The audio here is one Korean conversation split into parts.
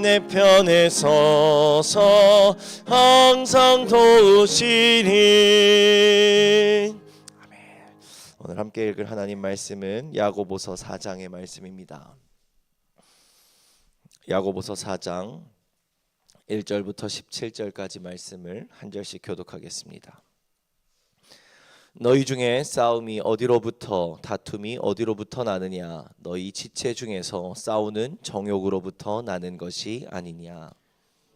내 편에 서서 항상 도우시니. 아멘. 오늘 함께 읽을 하나님 말씀은 야고보서 4장의 말씀입니다. 야고보서 4장 1절부터 17절까지 말씀을 한 절씩 교독하겠습니다. 너희 중에 싸움이 어디로부터 다툼이 어디로부터 나느냐? 너희 지체 중에서 싸우는 정욕으로부터 나는 것이 아니냐?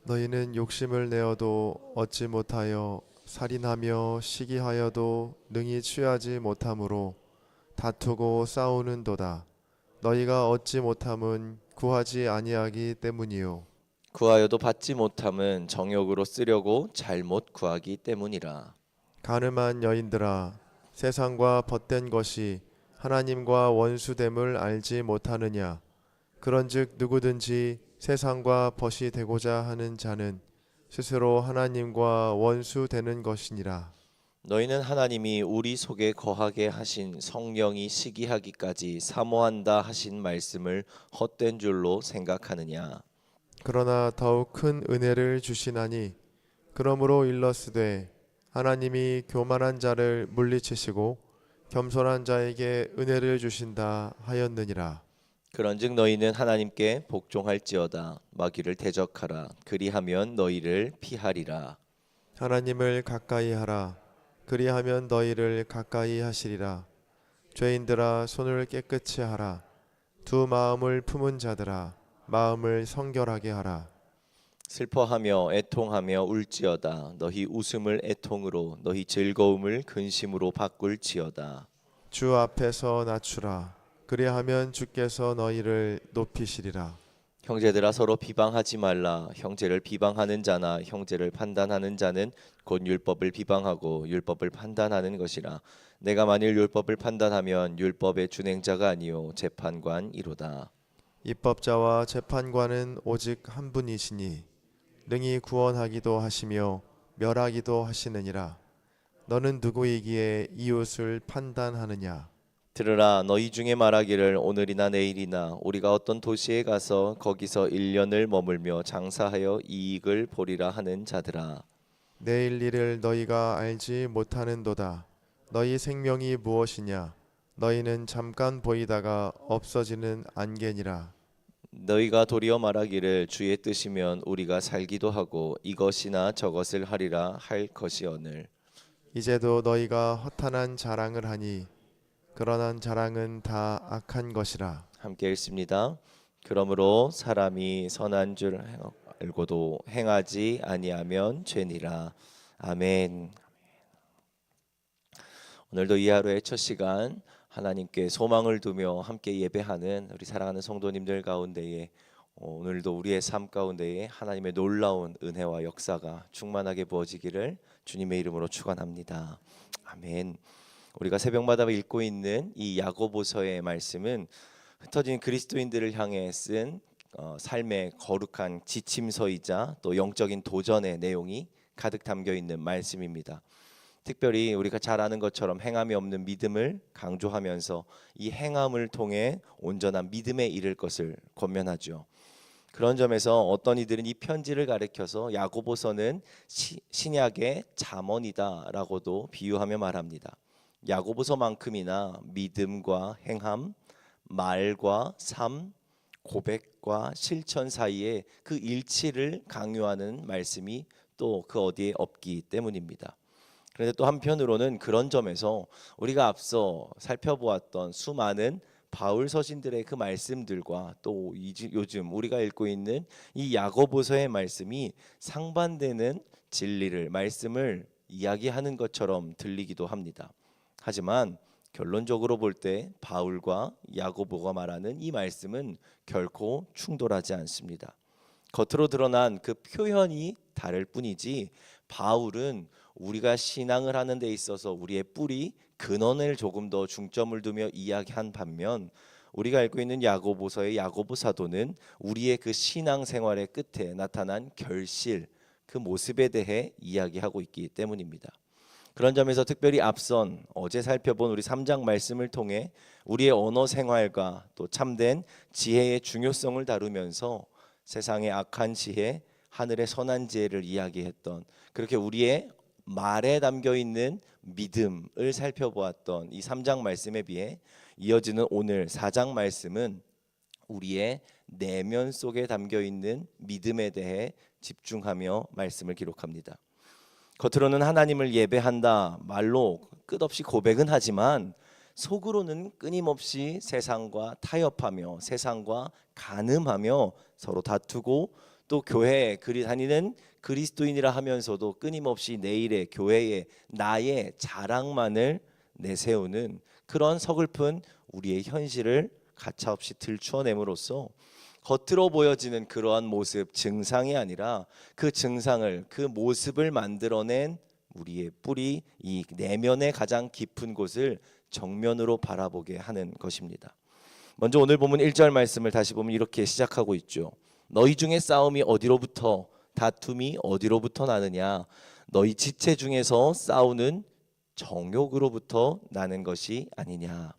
너희는 욕심을 내어도 얻지 못하여 살인하며 시기하여도 능히 취하지 못함으로 다투고 싸우는도다. 너희가 얻지 못함은 구하지 아니하기 때문이요 구하여도 받지 못함은 정욕으로 쓰려고 잘못 구하기 때문이라. 가늠한 여인들아, 세상과 벗된 것이 하나님과 원수됨을 알지 못하느냐? 그런즉 누구든지 세상과 벗이 되고자 하는 자는 스스로 하나님과 원수되는 것이니라. 너희는 하나님이 우리 속에 거하게 하신 성령이 시기하기까지 사모한다 하신 말씀을 헛된 줄로 생각하느냐? 그러나 더욱 큰 은혜를 주시나니 그러므로 일러스되 하나님이 교만한 자를 물리치시고 겸손한 자에게 은혜를 주신다 하였느니라. 그런즉 너희는 하나님께 복종할지어다. 마귀를 대적하라. 그리하면 너희를 피하리라. 하나님을 가까이 하라. 그리하면 너희를 가까이 하시리라. 죄인들아, 손을 깨끗이 하라. 두 마음을 품은 자들아, 마음을 성결하게 하라. 슬퍼하며 애통하며 울지어다. 너희 웃음을 애통으로 너희 즐거움을 근심으로 바꿀지어다. 주 앞에서 낮추라. 그리하면 주께서 너희를 높이시리라. 형제들아, 서로 비방하지 말라. 형제를 비방하는 자나 형제를 판단하는 자는 곧 율법을 비방하고 율법을 판단하는 것이라. 내가 만일 율법을 판단하면 율법의 준행자가 아니요 재판관이로다. 입법자와 재판관은 오직 한 분이시니 능히 구원하기도 하시며 멸하기도 하시느니라. 너는 누구이기에 이웃을 판단하느냐? 들으라. 너희 중에 말하기를 오늘이나 내일이나 우리가 어떤 도시에 가서 거기서 1년을 머물며 장사하여 이익을 보리라 하는 자들아. 내일 일을 너희가 알지 못하는도다. 너희 생명이 무엇이냐? 너희는 잠깐 보이다가 없어지는 안개니라. 너희가 도리어 말하기를 주의 뜻이면 우리가 살기도 하고 이것이나 저것을 하리라 할 것이오늘. 이제도 너희가 허탄한 자랑을 하니 그러한 자랑은 다 악한 것이라. 함께 읽습니다. 그러므로 사람이 선한 줄 알고도 행하지 아니하면 죄니라. 아멘. 오늘도 이 하루의 첫 시간 하나님께 소망을 두며 함께 예배하는 우리 사랑하는 성도님들 가운데에 오늘도 우리의 삶 가운데에 하나님의 놀라운 은혜와 역사가 충만하게 부어지기를 주님의 이름으로 축원합니다. 아멘. 우리가 새벽마다 읽고 있는 이 야고보서의 말씀은 흩어진 그리스도인들을 향해 쓴 삶의 거룩한 지침서이자 또 영적인 도전의 내용이 가득 담겨 있는 말씀입니다. 특별히 우리가 잘 아는 것처럼 행함이 없는 믿음을 강조하면서 이 행함을 통해 온전한 믿음에 이를 것을 권면하죠. 그런 점에서 어떤 이들은 이 편지를 가리켜서 야고보서는 신약의 잠언이다라고도 비유하며 말합니다. 야고보서만큼이나 믿음과 행함, 말과 삶, 고백과 실천 사이에 그 일치를 강요하는 말씀이 또 그 어디에 없기 때문입니다. 그런데 또 한편으로는 그런 점에서 우리가 앞서 살펴보았던 수많은 바울 서신들의 그 말씀들과 또 요즘 우리가 읽고 있는 이 야고보서의 말씀이 상반되는 진리를 말씀을 이야기하는 것처럼 들리기도 합니다. 하지만 결론적으로 볼 때 바울과 야고보가 말하는 이 말씀은 결코 충돌하지 않습니다. 겉으로 드러난 그 표현이 다를 뿐이지 바울은 우리가 신앙을 하는 데 있어서 우리의 뿌리, 근원을 조금 더 중점을 두며 이야기한 반면 우리가 읽고 있는 야고보서의 야고보 사도는 우리의 그 신앙 생활의 끝에 나타난 결실, 그 모습에 대해 이야기하고 있기 때문입니다. 그런 점에서 특별히 앞선 어제 살펴본 우리 3장 말씀을 통해 우리의 언어 생활과 또 참된 지혜의 중요성을 다루면서 세상의 악한 지혜, 하늘의 선한 지혜를 이야기했던, 그렇게 우리의 말에 담겨 있는 믿음을 살펴보았던 이 3장 말씀에 비해 이어지는 오늘 4장 말씀은 우리의 내면 속에 담겨 있는 믿음에 대해 집중하며 말씀을 기록합니다. 겉으로는 하나님을 예배한다 말로 끝없이 고백은 하지만 속으로는 끊임없이 세상과 타협하며 세상과 간음하며 서로 다투고, 또 교회에 다니는 그리스도인이라 하면서도 끊임없이 내일의 교회의 나의 자랑만을 내세우는 그런 서글픈 우리의 현실을 가차없이 들추어냄으로써 겉으로 보여지는 그러한 모습, 증상이 아니라 그 증상을, 그 모습을 만들어낸 우리의 뿌리, 이 내면의 가장 깊은 곳을 정면으로 바라보게 하는 것입니다. 먼저 오늘 본문 1절 말씀을 다시 보면 이렇게 시작하고 있죠. 너희 중에 싸움이 어디로부터, 다툼이 어디로부터 나느냐? 너희 지체 중에서 싸우는 정욕으로부터 나는 것이 아니냐?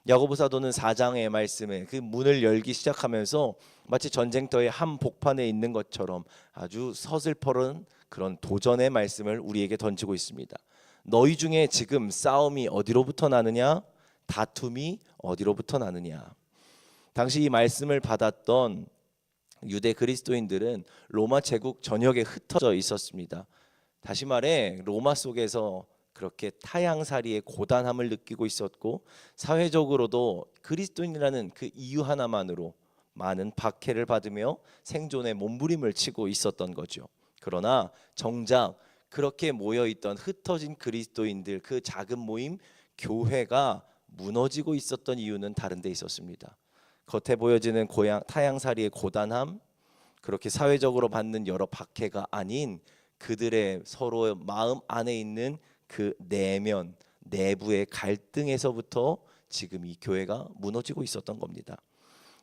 야고보 사도는 4장의 말씀에 그 문을 열기 시작하면서 마치 전쟁터의 한복판에 있는 것처럼 아주 서슬퍼런 그런 도전의 말씀을 우리에게 던지고 있습니다. 너희 중에 지금 싸움이 어디로부터 나느냐? 다툼이 어디로부터 나느냐? 당시 이 말씀을 받았던 유대 그리스도인들은 로마 제국 전역에 흩어져 있었습니다. 다시 말해 로마 속에서 그렇게 타향살이의 고단함을 느끼고 있었고, 사회적으로도 그리스도인이라는 그 이유 하나만으로 많은 박해를 받으며 생존의 몸부림을 치고 있었던 거죠. 그러나 정작 그렇게 모여있던 흩어진 그리스도인들, 그 작은 모임 교회가 무너지고 있었던 이유는 다른 데 있었습니다. 겉에 보여지는 타향살이의 고단함, 그렇게 사회적으로 받는 여러 박해가 아닌 그들의 서로의 마음 안에 있는 그 내면, 내부의 갈등에서부터 지금 이 교회가 무너지고 있었던 겁니다.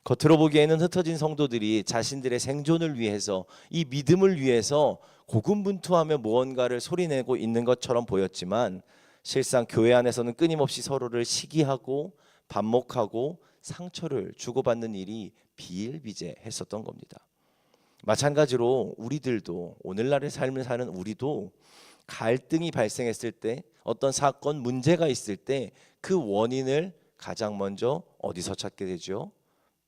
겉으로 보기에는 흩어진 성도들이 자신들의 생존을 위해서, 이 믿음을 위해서 고군분투하며 무언가를 소리내고 있는 것처럼 보였지만, 실상 교회 안에서는 끊임없이 서로를 시기하고 반목하고 상처를 주고받는 일이 비일비재했었던 겁니다. 마찬가지로 우리들도, 오늘날의 삶을 사는 우리도 갈등이 발생했을 때, 어떤 사건, 문제가 있을 때 그 원인을 가장 먼저 어디서 찾게 되죠?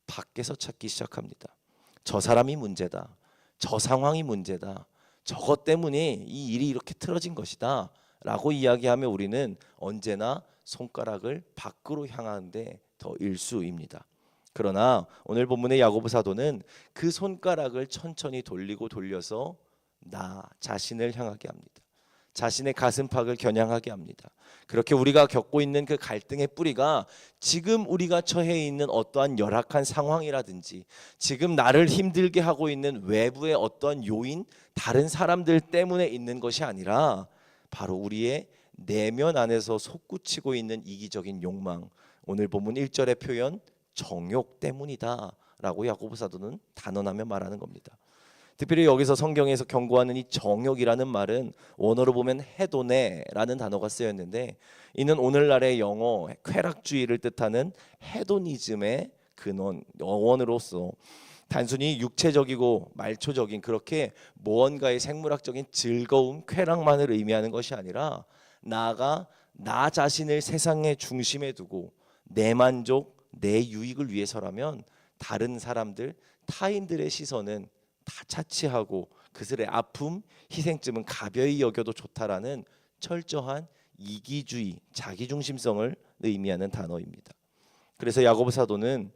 밖에서 찾기 시작합니다. 저 사람이 문제다, 저 상황이 문제다, 저것 때문에 이 일이 이렇게 틀어진 것이다 라고 이야기하며 우리는 언제나 손가락을 밖으로 향하는데 더 일수입니다. 그러나 오늘 본문의 야고보 사도는 그 손가락을 천천히 돌리고 돌려서 나 자신을 향하게 합니다. 자신의 가슴팍을 겨냥하게 합니다. 그렇게 우리가 겪고 있는 그 갈등의 뿌리가 지금 우리가 처해 있는 어떠한 열악한 상황이라든지, 지금 나를 힘들게 하고 있는 외부의 어떠한 요인, 다른 사람들 때문에 있는 것이 아니라 바로 우리의 내면 안에서 솟구치고 있는 이기적인 욕망, 오늘 본문 1절의 표현 정욕 때문이다 라고 야고보 사도는 단언하며 말하는 겁니다. 특별히 여기서 성경에서 경고하는 이 정욕이라는 말은 원어로 보면 헤도네라는 단어가 쓰였는데, 이는 오늘날의 영어 쾌락주의를 뜻하는 헤도니즘의 근원, 원어로서 단순히 육체적이고 말초적인 그렇게 무언가의 생물학적인 즐거움, 쾌락만을 의미하는 것이 아니라, 나아가 나 자신을 세상의 중심에 두고 내 만족, 내 유익을 위해서라면 다른 사람들, 타인들의 시선은 다 차치하고 그들의 아픔, 희생쯤은 가벼이 여겨도 좋다라는 철저한 이기주의, 자기중심성을 의미하는 단어입니다. 그래서 야고보 사도는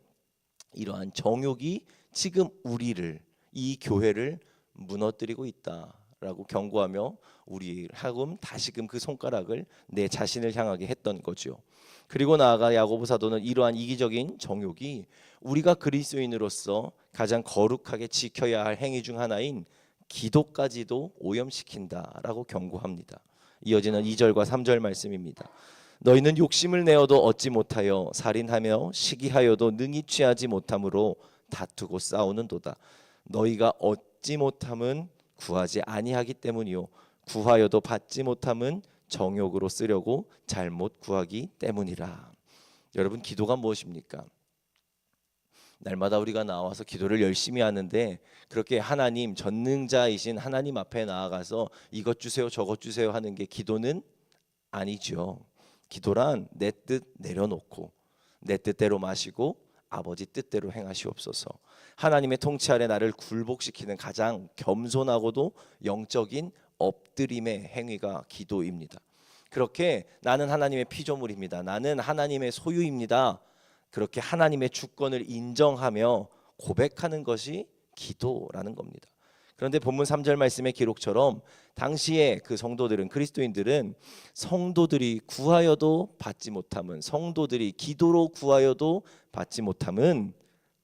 이러한 정욕이 지금 우리를, 이 교회를 무너뜨리고 있다라고 경고하며 우리 하금 다시금 그 손가락을 내 자신을 향하게 했던 거죠. 그리고 나아가 야고보 사도는 이러한 이기적인 정욕이 우리가 그리스도인으로서 가장 거룩하게 지켜야 할 행위 중 하나인 기도까지도 오염시킨다라고 경고합니다. 이어지는 2절과 3절 말씀입니다. 너희는 욕심을 내어도 얻지 못하여 살인하며 시기하여도 능히 취하지 못함으로 다투고 싸우는도다. 너희가 얻지 못함은 구하지 아니하기 때문이요 구하여도 받지 못함은 정욕으로 쓰려고 잘못 구하기 때문이라. 여러분, 기도가 무엇입니까? 날마다 우리가 나와서 기도를 열심히 하는데 그렇게 하나님 전능자이신 하나님 앞에 나아가서 이것 주세요 저것 주세요 하는 게 기도는 아니죠. 기도란 내 뜻 내려놓고 내 뜻대로 마시고 아버지 뜻대로 행하시옵소서. 하나님의 통치 아래 나를 굴복시키는 가장 겸손하고도 영적인 엎드림의 행위가 기도입니다. 그렇게 나는 하나님의 피조물입니다. 나는 하나님의 소유입니다. 그렇게 하나님의 주권을 인정하며 고백하는 것이 기도라는 겁니다. 그런데 본문 3절 말씀의 기록처럼 당시에 그 성도들은 그리스도인들은 성도들이 구하여도 받지 못함은 성도들이 기도로 구하여도 받지 못함은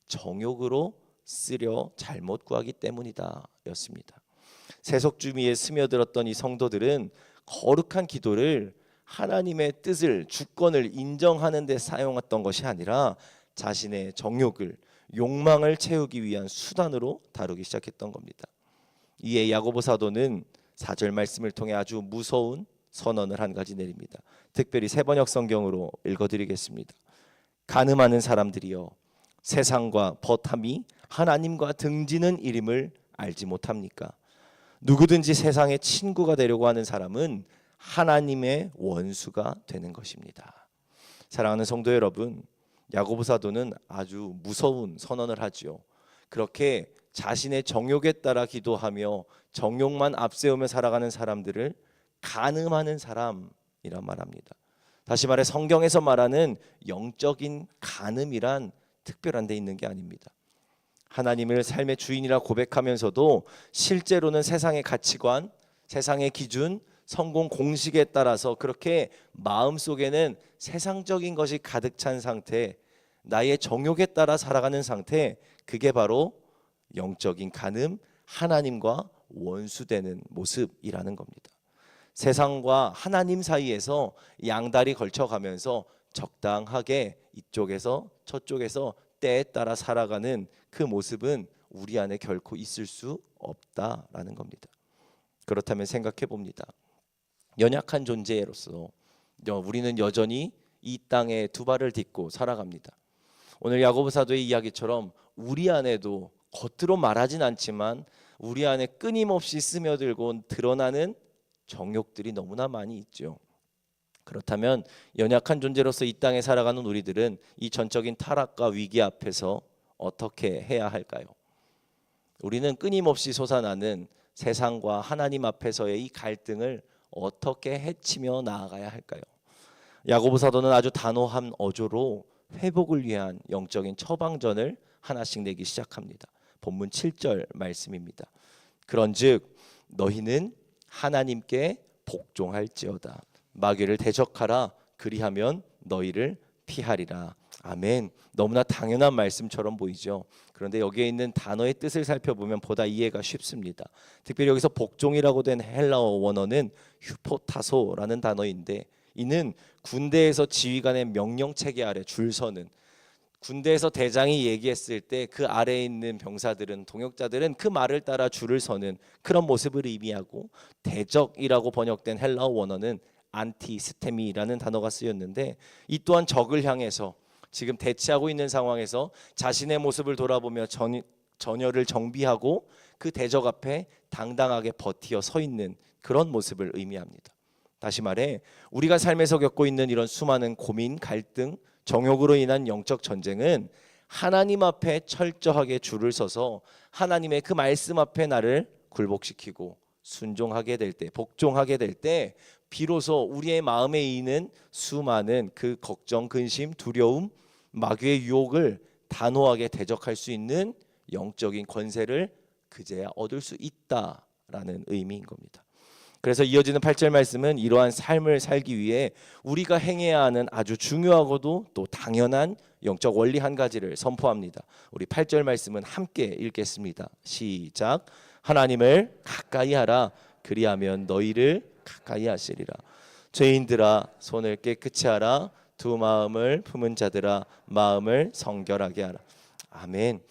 정욕으로 쓰려 잘못 구하기 때문이다 였습니다. 세속주의에 스며들었던 이 성도들은 거룩한 기도를 하나님의 뜻을 주권을 인정하는 데 사용했던 것이 아니라 자신의 정욕을 욕망을 채우기 위한 수단으로 다루기 시작했던 겁니다. 이에 야고보 사도는 4절 말씀을 통해 아주 무서운 선언을 한 가지 내립니다. 특별히 세번역 성경으로 읽어드리겠습니다. 간음하는 사람들이여 세상과 벗함이 하나님과 등지는 일임을 알지 못합니까? 누구든지 세상의 친구가 되려고 하는 사람은 하나님의 원수가 되는 것입니다. 사랑하는 성도 여러분, 야고보 사도는 아주 무서운 선언을 하지요. 그렇게 자신의 정욕에 따라 기도하며 정욕만 앞세우며 살아가는 사람들을 간음하는 사람이라 말합니다. 다시 말해 성경에서 말하는 영적인 간음이란 특별한 데 있는 게 아닙니다. 하나님을 삶의 주인이라 고백하면서도 실제로는 세상의 가치관, 세상의 기준, 성공 공식에 따라서 그렇게 마음속에는 세상적인 것이 가득 찬 상태, 나의 정욕에 따라 살아가는 상태, 그게 바로 영적인 간음, 하나님과 원수되는 모습이라는 겁니다. 세상과 하나님 사이에서 양다리 걸쳐가면서 적당하게 이쪽에서 저쪽에서 때에 따라 살아가는 그 모습은 우리 안에 결코 있을 수 없다라는 겁니다. 그렇다면 생각해 봅니다. 연약한 존재로서 우리는 여전히 이 땅에 두 발을 딛고 살아갑니다. 오늘 야고보 사도의 이야기처럼 우리 안에도 겉으로 말하진 않지만 우리 안에 끊임없이 스며들고 드러나는 정욕들이 너무나 많이 있죠. 그렇다면 연약한 존재로서 이 땅에 살아가는 우리들은 이 전적인 타락과 위기 앞에서 어떻게 해야 할까요? 우리는 끊임없이 솟아나는 세상과 하나님 앞에서의 이 갈등을 어떻게 헤치며 나아가야 할까요? 야고보 사도는 아주 단호한 어조로 회복을 위한 영적인 처방전을 하나씩 내기 시작합니다. 본문 7절 말씀입니다. 그런즉 너희는 하나님께 복종할지어다. 마귀를 대적하라. 그리하면 너희를 피하리라. 아멘. 너무나 당연한 말씀처럼 보이죠. 그런데 여기에 있는 단어의 뜻을 살펴보면 보다 이해가 쉽습니다. 특별히 여기서 복종이라고 된 헬라어 원어는 휴포타소라는 단어인데 이는 군대에서 지휘관의 명령 체계 아래 줄 서는, 군대에서 대장이 얘기했을 때 그 아래에 있는 병사들은, 동역자들은 그 말을 따라 줄을 서는 그런 모습을 의미하고, 대적이라고 번역된 헬라어 원어는 안티스테미라는 단어가 쓰였는데 이 또한 적을 향해서 지금 대치하고 있는 상황에서 자신의 모습을 돌아보며 전열을 정비하고 그 대적 앞에 당당하게 버티어 서 있는 그런 모습을 의미합니다. 다시 말해 우리가 삶에서 겪고 있는 이런 수많은 고민, 갈등, 정욕으로 인한 영적 전쟁은 하나님 앞에 철저하게 줄을 서서 하나님의 그 말씀 앞에 나를 굴복시키고 순종하게 될 때, 복종하게 될 때 비로소 우리의 마음에 있는 수많은 그 걱정, 근심, 두려움, 마귀의 유혹을 단호하게 대적할 수 있는 영적인 권세를 그제야 얻을 수 있다라는 의미인 겁니다. 그래서 이어지는 8절 말씀은 이러한 삶을 살기 위해 우리가 행해야 하는 아주 중요하고도 또 당연한 영적 원리 한 가지를 선포합니다. 우리 8절 말씀은 함께 읽겠습니다. 시작. 하나님을 가까이 하라. 그리하면 너희를 가까이 하시리라. 죄인들아 손을 깨끗이 하라. 두 마음을 품은 자들아 마음을 성결하게 하라. 아멘.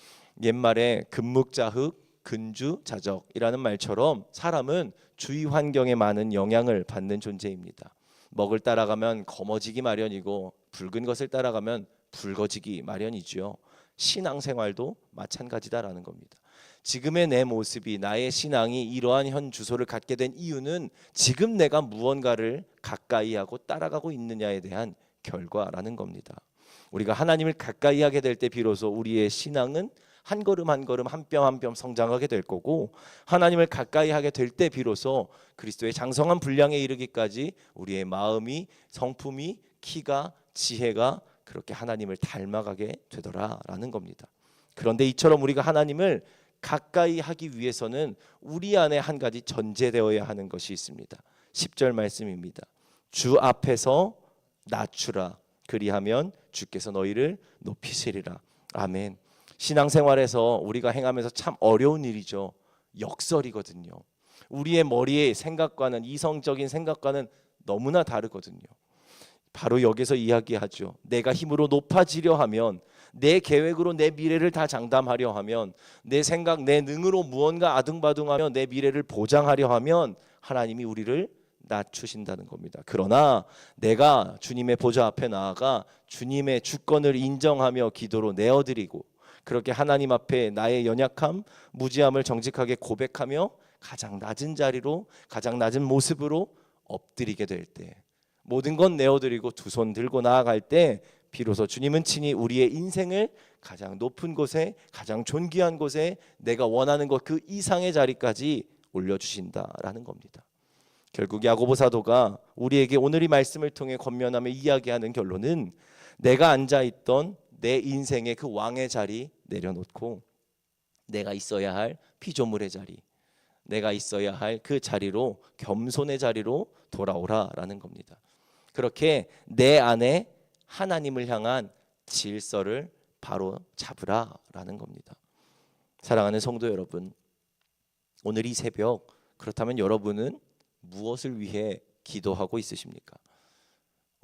옛말에 금묵자흑 근주자적이라는 말처럼 사람은 주위 환경에 많은 영향을 받는 존재입니다. 먹을 따라가면 검어지기 마련이고 붉은 것을 따라가면 붉어지기 마련이지요. 신앙생활도 마찬가지다라는 겁니다. 지금의 내 모습이, 나의 신앙이 이러한 현 주소를 갖게 된 이유는 지금 내가 무언가를 가까이 하고 따라가고 있느냐에 대한 결과라는 겁니다. 우리가 하나님을 가까이 하게 될 때 비로소 우리의 신앙은 한 걸음 한 걸음 한 뼘 한 뼘 성장하게 될 거고, 하나님을 가까이 하게 될 때 비로소 그리스도의 장성한 분량에 이르기까지 우리의 마음이, 성품이, 키가, 지혜가 그렇게 하나님을 닮아가게 되더라라는 겁니다. 그런데 이처럼 우리가 하나님을 가까이 하기 위해서는 우리 안에 한 가지 전제되어야 하는 것이 있습니다. 10절 말씀입니다. 주 앞에서 낮추라, 그리하면 주께서 너희를 높이시리라. 아멘. 신앙생활에서 우리가 행하면서 참 어려운 일이죠. 역설이거든요. 우리의 머리의 생각과는, 이성적인 생각과는 너무나 다르거든요. 바로 여기서 이야기하죠. 내가 힘으로 높아지려 하면, 내 계획으로 내 미래를 다 장담하려 하면, 내 생각, 내 능으로 무언가 아둥바둥하며 내 미래를 보장하려 하면 하나님이 우리를 낮추신다는 겁니다. 그러나 내가 주님의 보좌 앞에 나아가 주님의 주권을 인정하며 기도로 내어드리고, 그렇게 하나님 앞에 나의 연약함, 무지함을 정직하게 고백하며 가장 낮은 자리로, 가장 낮은 모습으로 엎드리게 될 때, 모든 건 내어드리고 두 손 들고 나아갈 때 비로소 주님은 친히 우리의 인생을 가장 높은 곳에, 가장 존귀한 곳에, 내가 원하는 것 그 이상의 자리까지 올려주신다라는 겁니다. 결국 야고보 사도가 우리에게 오늘 이 말씀을 통해 권면하며 이야기하는 결론은, 내가 앉아있던 내 인생의 그 왕의 자리 내려놓고 내가 있어야 할 피조물의 자리, 내가 있어야 할 그 자리로, 겸손의 자리로 돌아오라라는 겁니다. 그렇게 내 안에 하나님을 향한 질서를 바로 잡으라라는 겁니다. 사랑하는 성도 여러분, 오늘 이 새벽, 그렇다면 여러분은 무엇을 위해 기도하고 있으십니까?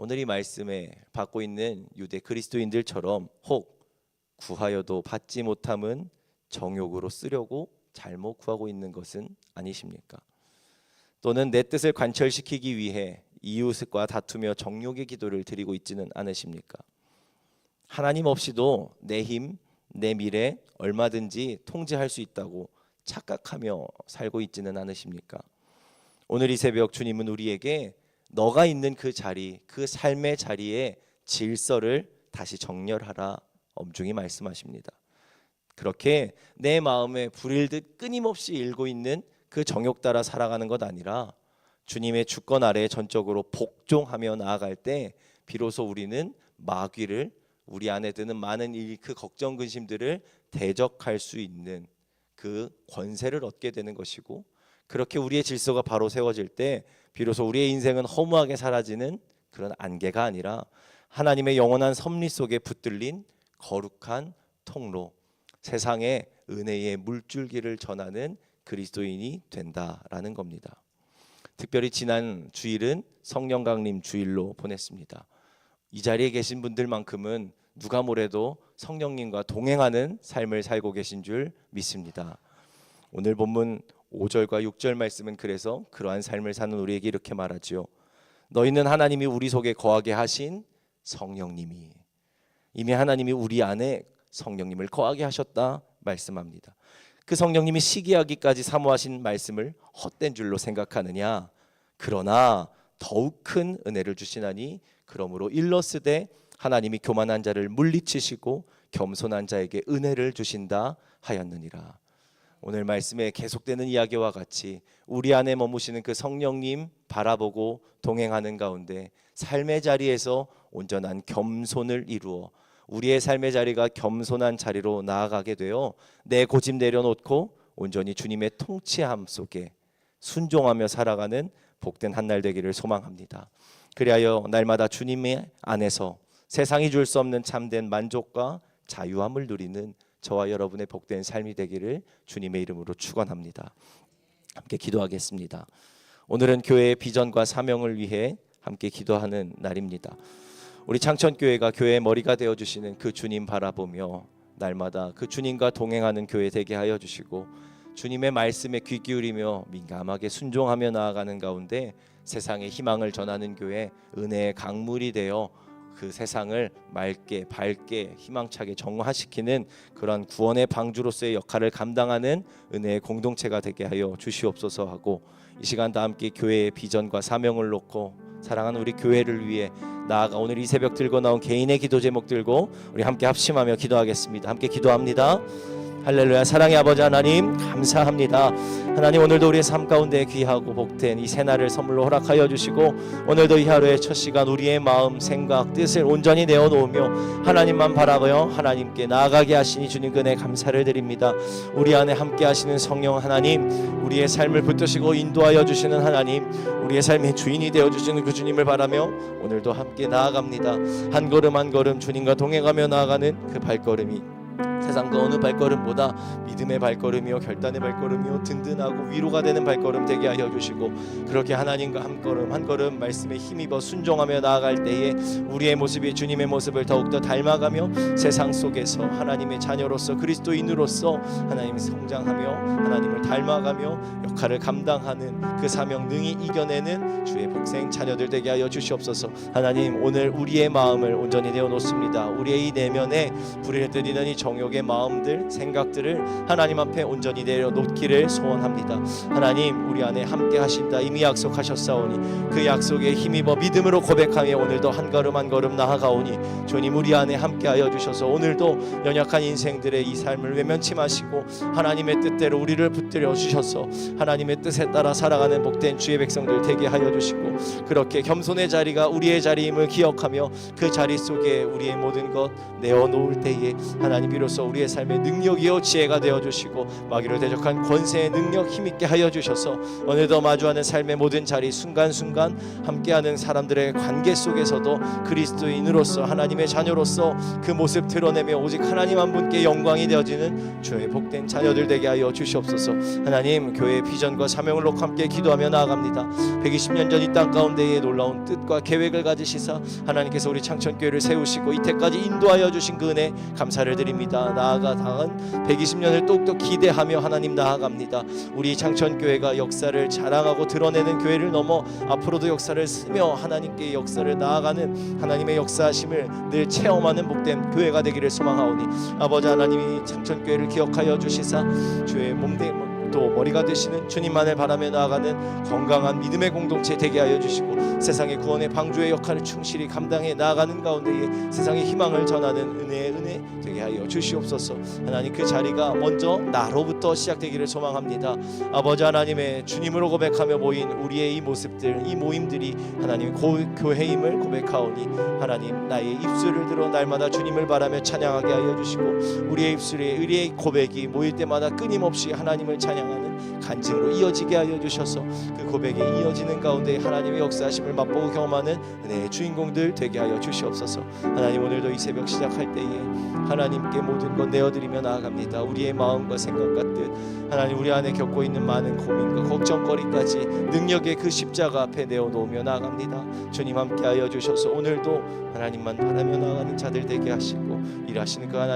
오늘 이 말씀에 받고 있는 유대 그리스도인들처럼 혹 구하여도 받지 못함은 정욕으로 쓰려고 잘못 구하고 있는 것은 아니십니까? 또는 내 뜻을 관철시키기 위해 이웃과 다투며 정욕의 기도를 드리고 있지는 않으십니까? 하나님 없이도 내 힘, 내 미래 얼마든지 통제할 수 있다고 착각하며 살고 있지는 않으십니까? 오늘 이 새벽 주님은 우리에게 너가 있는 그 자리, 그 삶의 자리에 질서를 다시 정렬하라 엄중히 말씀하십니다. 그렇게 내 마음에 불일듯 끊임없이 일고 있는 그 정욕 따라 살아가는 것 아니라 주님의 주권 아래에 전적으로 복종하며 나아갈 때 비로소 우리는 마귀를, 우리 안에 드는 많은 그 걱정 근심들을 대적할 수 있는 그 권세를 얻게 되는 것이고, 그렇게 우리의 질서가 바로 세워질 때 비로소 우리의 인생은 허무하게 사라지는 그런 안개가 아니라 하나님의 영원한 섭리 속에 붙들린 거룩한 통로, 세상에 은혜의 물줄기를 전하는 그리스도인이 된다라는 겁니다. 특별히 지난 주일은 성령 강림 주일로 보냈습니다. 이 자리에 계신 분들만큼은 누가 뭐래도 성령님과 동행하는 삶을 살고 계신 줄 믿습니다. 오늘 본문 5절과 6절 말씀은 그래서 그러한 삶을 사는 우리에게 이렇게 말하지요. 너희는 하나님이 우리 속에 거하게 하신 성령님이, 이미 하나님이 우리 안에 성령님을 거하게 하셨다 말씀합니다. 그 성령님이 시기하기까지 사모하신 말씀을 헛된 줄로 생각하느냐? 그러나 더욱 큰 은혜를 주시나니 그러므로 일러스되 하나님이 교만한 자를 물리치시고 겸손한 자에게 은혜를 주신다 하였느니라. 오늘 말씀에 계속되는 이야기와 같이 우리 안에 머무시는 그 성령님 바라보고 동행하는 가운데 삶의 자리에서 온전한 겸손을 이루어 우리의 삶의 자리가 겸손한 자리로 나아가게 되어 내 고집 내려놓고 온전히 주님의 통치함 속에 순종하며 살아가는 복된 한날 되기를 소망합니다. 그리하여 날마다 주님의 안에서 세상이 줄 수 없는 참된 만족과 자유함을 누리는 저와 여러분의 복된 삶이 되기를 주님의 이름으로 축원합니다. 함께 기도하겠습니다. 오늘은 교회의 비전과 사명을 위해 함께 기도하는 날입니다. 우리 창천교회가 교회의 머리가 되어주시는 그 주님 바라보며 날마다 그 주님과 동행하는 교회 되게 하여 주시고, 주님의 말씀에 귀 기울이며 민감하게 순종하며 나아가는 가운데 세상에 희망을 전하는 교회, 은혜의 강물이 되어 그 세상을 맑게 밝게 희망차게 정화시키는 그런 구원의 방주로서의 역할을 감당하는 은혜의 공동체가 되게 하여 주시옵소서 하고, 이 시간 다 함께 교회의 비전과 사명을 놓고 사랑하는 우리 교회를 위해 나아가 오늘 이 새벽 들고 나온 개인의 기도 제목 들고 우리 함께 합심하며 기도하겠습니다. 함께 기도합니다. 할렐루야. 사랑의 아버지 하나님, 감사합니다. 하나님, 오늘도 우리의 삶 가운데 귀하고 복된 이 새날을 선물로 허락하여 주시고, 오늘도 이 하루의 첫 시간 우리의 마음, 생각, 뜻을 온전히 내어놓으며 하나님만 바라보며 하나님께 나아가게 하시니 주님 은혜 감사를 드립니다. 우리 안에 함께 하시는 성령 하나님, 우리의 삶을 붙드시고 인도하여 주시는 하나님, 우리의 삶의 주인이 되어주시는 그 주님을 바라며 오늘도 함께 나아갑니다. 한 걸음 한 걸음 주님과 동행하며 나아가는 그 발걸음이 세상 그 어느 발걸음보다 믿음의 발걸음이요 결단의 발걸음이요 든든하고 위로가 되는 발걸음 되게 하여 주시고, 그렇게 하나님과 한 걸음 한 걸음 말씀에 힘입어 순종하며 나아갈 때에 우리의 모습이 주님의 모습을 더욱더 닮아가며 세상 속에서 하나님의 자녀로서 그리스도인으로서 하나님이 성장하며 하나님을 닮아가며 역할을 감당하는 그 사명 능히 이겨내는 주의 복생 자녀들 되게 하여 주시옵소서. 하나님, 오늘 우리의 마음을 온전히 내어놓습니다. 우리의 이 내면에 불의를 들이는 이 정욕의 마음들, 생각들을 하나님 앞에 온전히 내려놓기를 소원합니다. 하나님, 우리 안에 함께 하신다 이미 약속하셨사오니 그 약속에 힘입어 믿음으로 고백하며 오늘도 한 걸음 한 걸음 나아가오니 주님 우리 안에 함께하여 주셔서 오늘도 연약한 인생들의 이 삶을 외면치 마시고 하나님의 뜻대로 우리를 붙들어 주셔서 하나님의 뜻에 따라 살아가는 복된 주의 백성들 되게 하여 주시고, 그렇게 겸손의 자리가 우리의 자리임을 기억하며 그 자리 속에 우리의 모든 것 내어놓을 때에 하나님 비로소 우리의 삶의 능력이요 지혜가 되어주시고 마귀를 대적한 권세의 능력 힘있게 하여 주셔서 오늘도 마주하는 삶의 모든 자리 순간순간 함께하는 사람들의 관계 속에서도 그리스도인으로서 하나님의 자녀로서 그 모습 드러내며 오직 하나님 한 분께 영광이 되어지는 주의 복된 자녀들 되게 하여 주시옵소서. 하나님, 교회의 비전과 사명을 놓고 함께 기도하며 나아갑니다. 120년 전 이 땅 가운데에 놀라운 뜻과 계획을 가지시사 하나님께서 우리 창천교회를 세우시고 이때까지 인도하여 주신 그 은혜 감사를 드립니다. 나아가 당한 120년을 똑똑 기대하며 하나님 나아갑니다. 우리 창천교회가 역사를 자랑하고 드러내는 교회를 넘어 앞으로도 역사를 쓰며 하나님께 역사를 나아가는 하나님의 역사하심을 늘 체험하는 복된 교회가 되기를 소망하오니 아버지 하나님이 창천교회를 기억하여 주시사 주의 몸된 또 머리가 되시는 주님만을 바라며 나아가는 건강한 믿음의 공동체 되게 하여 주시고, 세상의 구원의 방주의 역할을 충실히 감당해 나아가는 가운데에 세상의 희망을 전하는 은혜의 은혜 되게 하여 주시옵소서. 하나님, 그 자리가 먼저 나로부터 시작되기를 소망합니다. 아버지 하나님의 주님으로 고백하며 모인 우리의 이 모습들, 이 모임들이 하나님의 교회임을 고백하오니 하나님, 나의 입술을 들어 날마다 주님을 바라며 찬양하게 하여 주시고, 우리의 입술에 의리의 고백이 모일 때마다 끊임없이 하나님을 찬양하는 간증으로 이어지게 하여 주셔서 그 고백에 이어지는 가운데 하나님의 역사하심을 맛보고 경험하는 은혜의 주인공들 되게 하여 주시옵소서. 하나님, 오늘도 이 새벽 시작할 때에 하나님께 모든 것 내어드리며 나아갑니다. 우리의 마음과 생각과 뜻, 하나님 우리 안에 겪고 있는 많은 고민과 걱정거리까지 능력의 그 십자가 앞에 내어놓으며 나아갑니다. 주님 함께 하여 주셔서 오늘도 하나님만 바라며 나아가는 자들 되게 하시고 일하시는 그 하나님